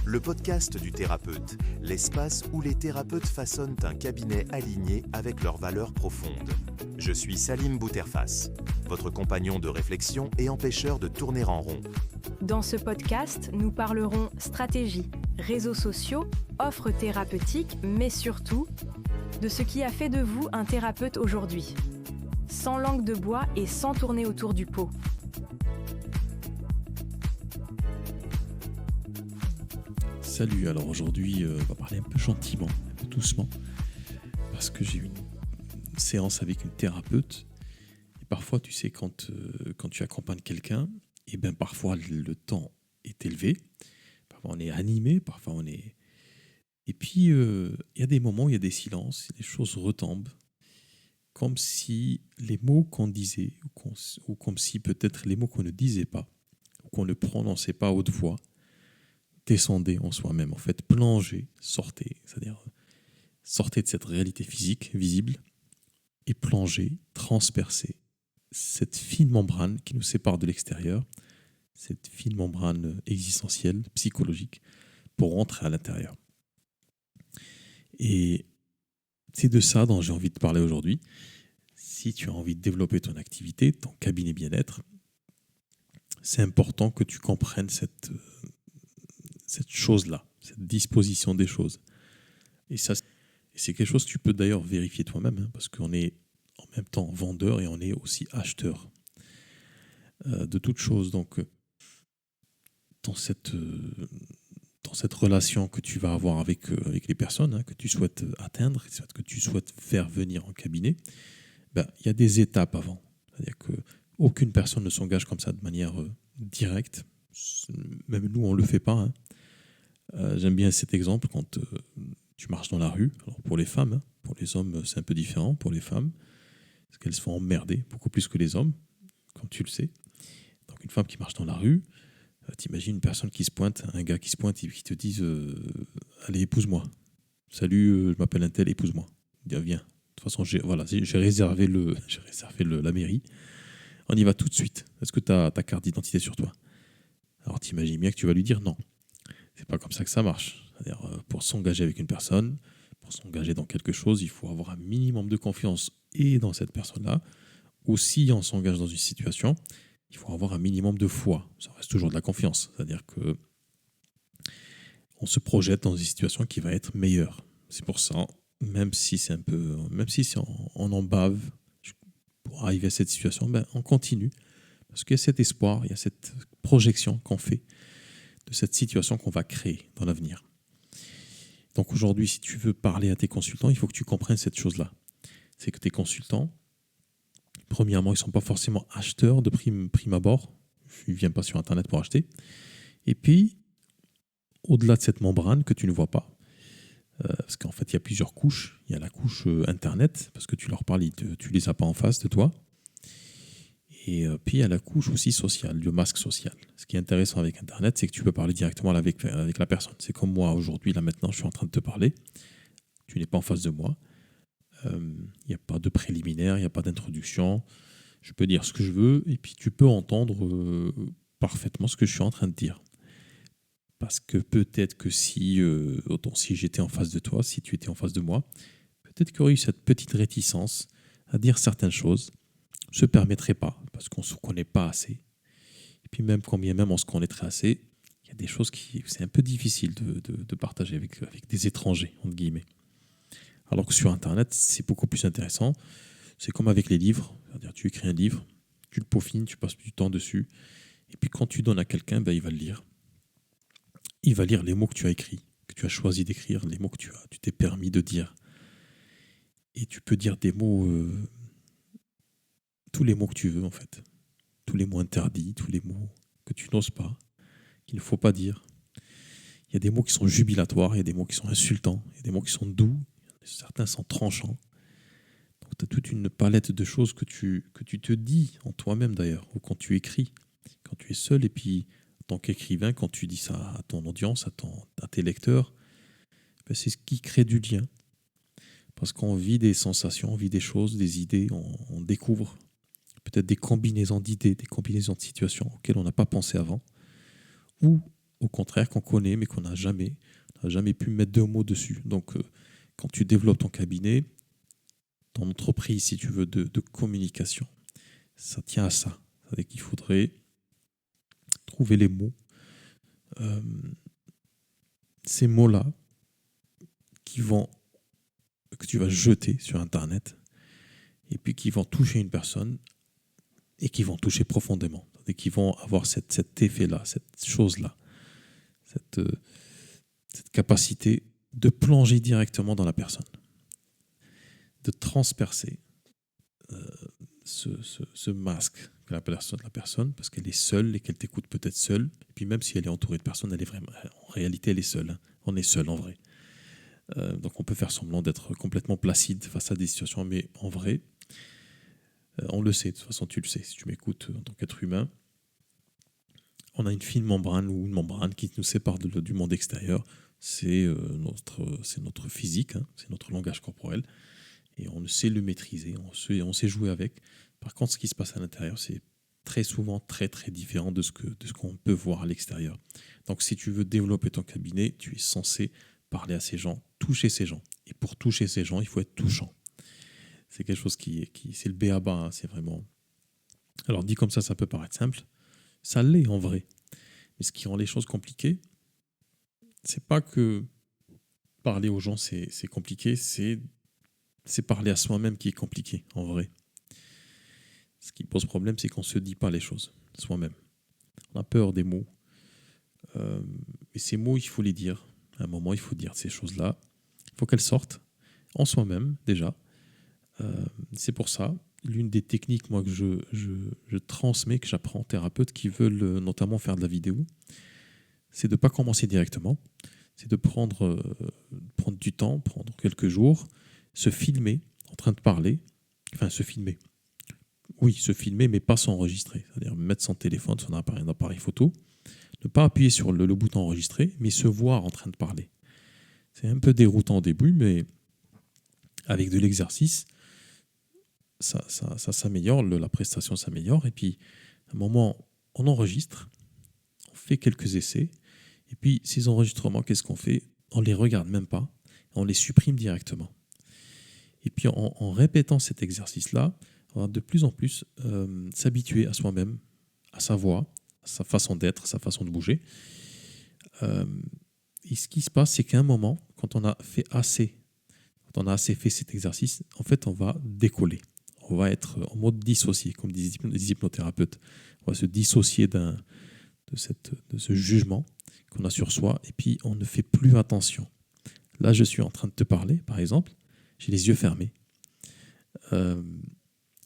le podcast du thérapeute, l'espace où les thérapeutes façonnent un cabinet aligné avec leurs valeurs profondes. Je suis Salim Bouterfas, votre compagnon de réflexion et empêcheur de tourner en rond. Dans ce podcast, nous parlerons stratégie, réseaux sociaux, offres thérapeutiques, mais surtout de ce qui a fait de vous un thérapeute aujourd'hui. Sans langue de bois et sans tourner autour du pot. Salut, alors aujourd'hui on va parler un peu gentiment, un peu doucement, parce que j'ai eu une séance avec une thérapeute. Et parfois, tu sais, quand tu accompagnes quelqu'un, et ben parfois le temps est élevé, parfois on est animé, parfois on est... Et puis il y a des moments où il y a des silences, les choses retombent, comme si les mots qu'on disait, ou comme si peut-être les mots qu'on ne disait pas, ou qu'on ne prononçait pas à haute voix, descendez en soi-même, en fait, plongez, sortez, c'est-à-dire sortez de cette réalité physique, visible, et plongez, transpercez cette fine membrane qui nous sépare de l'extérieur, cette fine membrane existentielle, psychologique, pour rentrer à l'intérieur. Et c'est de ça dont j'ai envie de parler aujourd'hui. Si tu as envie de développer ton activité, ton cabinet bien-être, c'est important que tu comprennes cette chose-là, cette disposition des choses. Et ça, c'est quelque chose que tu peux d'ailleurs vérifier toi-même, hein, parce qu'on est en même temps vendeur et on est aussi acheteur de toutes choses. Donc, dans cette relation que tu vas avoir avec les personnes, hein, que tu souhaites atteindre, que tu souhaites faire venir en cabinet, il y a des étapes avant. C'est-à-dire qu'aucune personne ne s'engage comme ça de manière directe. Même nous, on ne le fait pas, hein. J'aime bien cet exemple quand tu marches dans la rue. Alors pour les femmes, hein, pour les hommes, c'est un peu différent. Pour les femmes, parce qu'elles se font emmerder beaucoup plus que les hommes, comme tu le sais. Donc une femme qui marche dans la rue, t'imagines une personne qui se pointe, un gars qui se pointe et qui te dise allez, épouse-moi. Salut, je m'appelle un tel, épouse-moi. Viens. De toute façon, j'ai réservé la mairie. On y va tout de suite. Est-ce que tu as ta carte d'identité sur toi? Alors t'imagines bien que tu vas lui dire non. C'est pas comme ça que ça marche. C'est-à-dire, pour s'engager avec une personne, pour s'engager dans quelque chose, il faut avoir un minimum de confiance et dans cette personne-là. Ou si on s'engage dans une situation, il faut avoir un minimum de foi. Ça reste toujours de la confiance. C'est-à-dire que on se projette dans une situation qui va être meilleure. C'est pour ça, même si on en bave pour arriver à cette situation, on continue. Parce qu'il y a cet espoir, il y a cette projection qu'on fait de cette situation qu'on va créer dans l'avenir. Donc aujourd'hui, si tu veux parler à tes consultants, il faut que tu comprennes cette chose-là. C'est que tes consultants, premièrement, ils ne sont pas forcément acheteurs de prime abord. Ils ne viennent pas sur Internet pour acheter. Et puis, au-delà de cette membrane que tu ne vois pas, parce qu'en fait, il y a plusieurs couches. Il y a la couche Internet, parce que tu leur parles, tu ne les as pas en face de toi. Et puis il y a la couche aussi sociale, le masque social. Ce qui est intéressant avec Internet, c'est que tu peux parler directement avec la personne. C'est comme moi aujourd'hui, là maintenant, je suis en train de te parler. Tu n'es pas en face de moi. Il n'y a pas de préliminaire, il n'y a pas d'introduction. Je peux dire ce que je veux et puis tu peux entendre parfaitement ce que je suis en train de dire. Parce que peut-être que si j'étais en face de toi, si tu étais en face de moi, peut-être qu'il y aurait eu cette petite réticence à dire certaines choses. Ne se permettrait pas, parce qu'on ne se connaît pas assez. Et puis même quand bien même on se connaîtrait assez, il y a des choses qui c'est un peu difficile de partager avec des étrangers, entre guillemets. Alors que sur Internet, c'est beaucoup plus intéressant. C'est comme avec les livres. C'est-à-dire, tu écris un livre, tu le peaufines, tu passes du temps dessus. Et puis quand tu donnes à quelqu'un, il va le lire. Il va lire les mots que tu as écrits, que tu as choisi d'écrire, les mots que tu t'es permis de dire. Et tu peux dire des mots... tous les mots que tu veux, en fait. Tous les mots interdits, tous les mots que tu n'oses pas, qu'il ne faut pas dire. Il y a des mots qui sont jubilatoires, il y a des mots qui sont insultants, il y a des mots qui sont doux, certains sont tranchants. Donc tu as toute une palette de choses que tu te dis en toi-même d'ailleurs, ou quand tu écris, quand tu es seul, et puis en tant qu'écrivain, quand tu dis ça à ton audience, à tes lecteurs, c'est ce qui crée du lien. Parce qu'on vit des sensations, on vit des choses, des idées, on découvre peut-être des combinaisons d'idées, des combinaisons de situations auxquelles on n'a pas pensé avant, ou au contraire, qu'on connaît, mais qu'on n'a jamais pu mettre 2 mots dessus. Donc, quand tu développes ton cabinet, ton entreprise, si tu veux, de communication, ça tient à ça. C'est-à-dire qu'il faudrait trouver les mots. Ces mots-là que tu vas jeter sur Internet et puis qui vont toucher une personne et qui vont toucher profondément. Et qui vont avoir cet effet-là, cette chose-là, cette capacité de plonger directement dans la personne, de transpercer ce masque que la personne, parce qu'elle est seule et qu'elle t'écoute peut-être seule. Et puis même si elle est entourée de personnes, elle est vraiment, en réalité, elle est seule. Hein. On est seul en vrai. Donc on peut faire semblant d'être complètement placide face à des situations, mais en vrai, on le sait. De toute façon, tu le sais. Si tu m'écoutes en tant qu'être humain, on a une fine membrane ou une membrane qui nous sépare du monde extérieur. C'est notre physique, hein, c'est notre langage corporel. Et on sait le maîtriser, on sait jouer avec. Par contre, ce qui se passe à l'intérieur, c'est très souvent très très différent de ce qu'on peut voir à l'extérieur. Donc si tu veux développer ton cabinet, tu es censé parler à ces gens, toucher ces gens. Et pour toucher ces gens, il faut être touchant. C'est quelque chose qui c'est le b.a.-ba, hein, c'est vraiment... Alors dit comme ça peut paraître simple. Ça l'est en vrai. Mais ce qui rend les choses compliquées, c'est pas que parler aux gens c'est compliqué, c'est parler à soi-même qui est compliqué en vrai. Ce qui pose problème, c'est qu'on ne se dit pas les choses soi-même. On a peur des mots. Et ces mots, il faut les dire. À un moment, il faut dire ces choses-là. Il faut qu'elles sortent en soi-même déjà. C'est pour ça, l'une des techniques moi, que je transmets, que j'apprends aux thérapeutes qui veulent notamment faire de la vidéo, c'est de ne pas commencer directement. C'est de prendre du temps, prendre quelques jours, se filmer en train de parler. Enfin, se filmer. Oui, se filmer, mais pas s'enregistrer. C'est-à-dire mettre son téléphone, son appareil photo, ne pas appuyer sur le bouton enregistrer, mais se voir en train de parler. C'est un peu déroutant au début, mais avec de l'exercice, ça s'améliore, la prestation s'améliore. Et puis, à un moment, on enregistre, on fait quelques essais. Et puis, ces enregistrements, qu'est-ce qu'on fait? On ne les regarde même pas, on les supprime directement. Et puis, en répétant cet exercice-là, on va de plus en plus s'habituer à soi-même, à sa voix, à sa façon d'être, à sa façon de bouger. Et ce qui se passe, c'est qu'à un moment, quand on a assez fait cet exercice, en fait, on va décoller. On va être en mode dissocié, comme disent les hypnothérapeutes. On va se dissocier de ce jugement qu'on a sur soi, et puis on ne fait plus attention. Là, je suis en train de te parler, par exemple, j'ai les yeux fermés.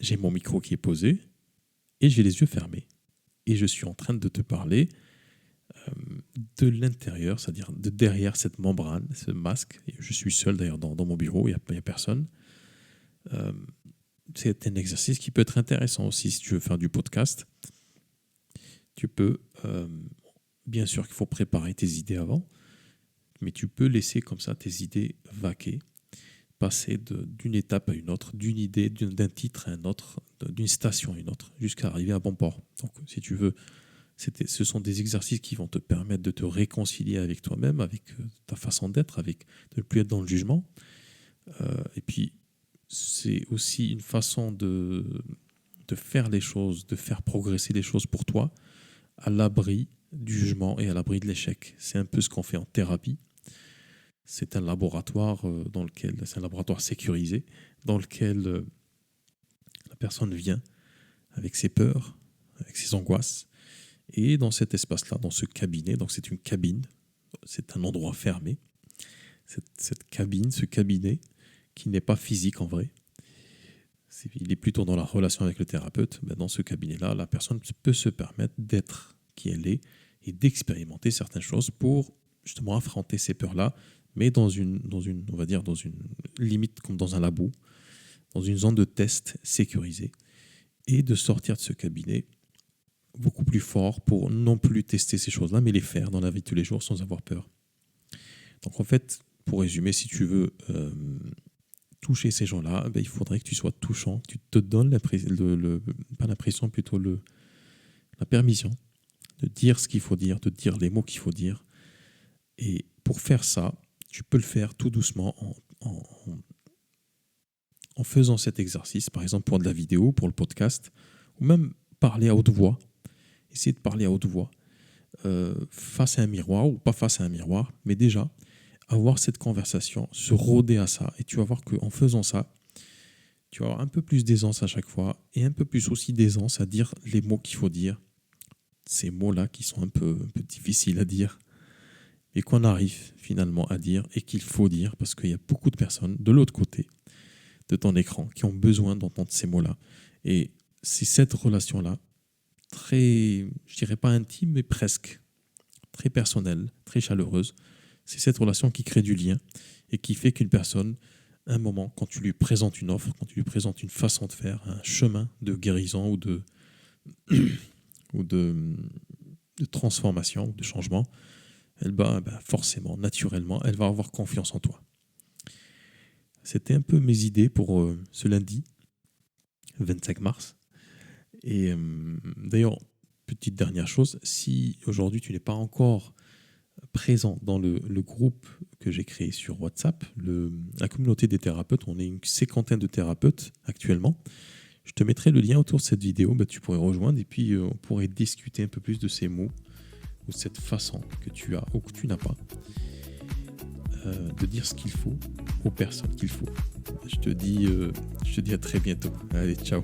J'ai mon micro qui est posé, et j'ai les yeux fermés. Et je suis en train de te parler de l'intérieur, c'est-à-dire de derrière cette membrane, ce masque. Je suis seul d'ailleurs dans mon bureau, il n'y a personne. C'est un exercice qui peut être intéressant aussi si tu veux faire du podcast. Tu peux, bien sûr qu'il faut préparer tes idées avant, mais tu peux laisser comme ça tes idées vaquer, passer d'une étape à une autre, d'une idée, d'un titre à un autre, d'une station à une autre, jusqu'à arriver à bon port. Donc si tu veux, ce sont des exercices qui vont te permettre de te réconcilier avec toi-même, avec ta façon d'être, de ne plus être dans le jugement. Et puis, c'est aussi une façon de faire les choses, de faire progresser les choses pour toi, à l'abri du jugement et à l'abri de l'échec. C'est un peu ce qu'on fait en thérapie. C'est un laboratoire c'est un laboratoire sécurisé dans lequel la personne vient avec ses peurs, avec ses angoisses. Et dans cet espace-là, dans ce cabinet, donc c'est une cabine, c'est un endroit fermé. Cette cabine, ce cabinet, qui n'est pas physique en vrai, il est plutôt dans la relation avec le thérapeute. Mais dans ce cabinet-là, la personne peut se permettre d'être qui elle est et d'expérimenter certaines choses pour justement affronter ces peurs-là, mais dans une limite comme dans un labo, dans une zone de test sécurisée, et de sortir de ce cabinet beaucoup plus fort pour non plus tester ces choses-là, mais les faire dans la vie de tous les jours sans avoir peur. Donc en fait, pour résumer, si tu veux toucher ces gens-là, il faudrait que tu sois touchant, que tu te donnes la permission de dire ce qu'il faut dire, de dire les mots qu'il faut dire. Et pour faire ça, tu peux le faire tout doucement en faisant cet exercice, par exemple pour de la vidéo, pour le podcast, ou même parler à haute voix. Essayer de parler à haute voix face à un miroir ou pas face à un miroir, mais déjà avoir cette conversation, se rôder à ça. Et tu vas voir qu'en faisant ça, tu vas avoir un peu plus d'aisance à chaque fois et un peu plus aussi d'aisance à dire les mots qu'il faut dire. Ces mots-là qui sont un peu difficiles à dire et qu'on arrive finalement à dire et qu'il faut dire parce qu'il y a beaucoup de personnes de l'autre côté de ton écran qui ont besoin d'entendre ces mots-là. Et c'est cette relation-là très, je dirais pas intime, mais presque, très personnelle, très chaleureuse. C'est cette relation qui crée du lien et qui fait qu'une personne, un moment, quand tu lui présentes une offre, quand tu lui présentes une façon de faire, un chemin de guérison ou de transformation, de changement, elle va forcément, naturellement, elle va avoir confiance en toi. C'était un peu mes idées pour ce lundi 25 mars. Et d'ailleurs, petite dernière chose, si aujourd'hui tu n'es pas encore présent dans le groupe que j'ai créé sur WhatsApp, la communauté des thérapeutes, on est une 50aine de thérapeutes actuellement. Je te mettrai le lien autour de cette vidéo, tu pourrais rejoindre et puis on pourrait discuter un peu plus de ces mots ou de cette façon que tu as ou que tu n'as pas de dire ce qu'il faut aux personnes qu'il faut. Je te dis à très bientôt. Allez, ciao.